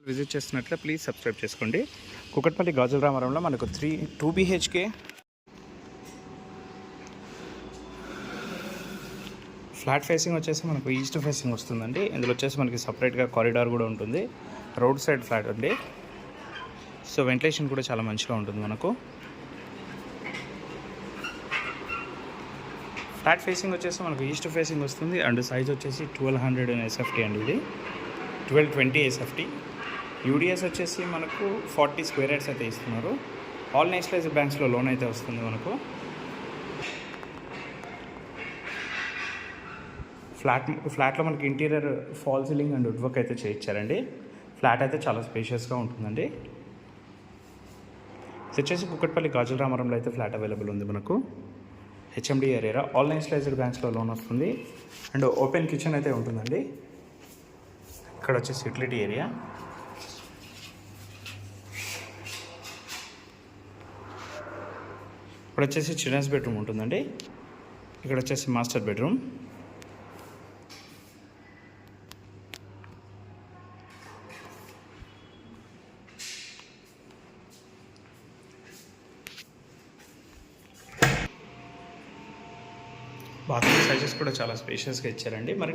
Visit చేస్తున్నట్లే please subscribe చేసుకోండి. కుకట్పల్లి గాజుల రామారంలో మనకు 2 BHK flat facing వచ్చేసి మనకు ఈస్ట్ ఫేసింగ్ వస్తుందండి. ఇందులో వచ్చేసి మనకి సపరేట్గా కారిడార్ కూడా ఉంటుంది. రోడ్ సైడ్ ఫ్లాట్ అండి. సో వెంటిలేషన్ కూడా చాలా మంచిగా ఉంటుంది మనకు. ఫ్లాట్ ఫేసింగ్ వచ్చేసి మనకు ఈస్ట్ ఫేసింగ్ వస్తుంది అండ్ సైజ్ వచ్చేసి 1200 SFT అండి. ఇది 1220 SFT. యూడిఎస్ వచ్చేసి మనకు 40 స్క్వేర్ యార్డ్స్ అయితే ఇస్తున్నారు. ఆల్ నేషనలైజ్డ్ బ్యాంక్స్లో లోన్ అయితే వస్తుంది మనకు. ఫ్లాట్లో మనకి interior fall ceiling and wood work అయితే చేయించారండి. ఫ్లాట్ అయితే చాలా స్పేషియస్గా ఉంటుందండి. ఇది వచ్చేసి కుకట్పల్లి గాజుల రామారంలో అయితే ఫ్లాట్ అవైలబుల్ ఉంది మనకు. HMD ఏరియా ఆల్ నేషనలైజ్డ్ బ్యాంక్స్లో లోన్ వస్తుంది అండ్ ఓపెన్ కిచెన్ అయితే ఉంటుందండి. ఇక్కడ వచ్చేసి యూటిలిటీ ఏరియా. ఇక్కడ వచ్చేసి చిల్డ్రన్స్ బెడ్రూమ్ ఉంటుందండి. ఇక్కడ వచ్చేసి మాస్టర్ బెడ్రూమ్. బాత్రూమ్ సైజెస్ కూడా చాలా స్పేషియస్గా ఇచ్చారండి. మరి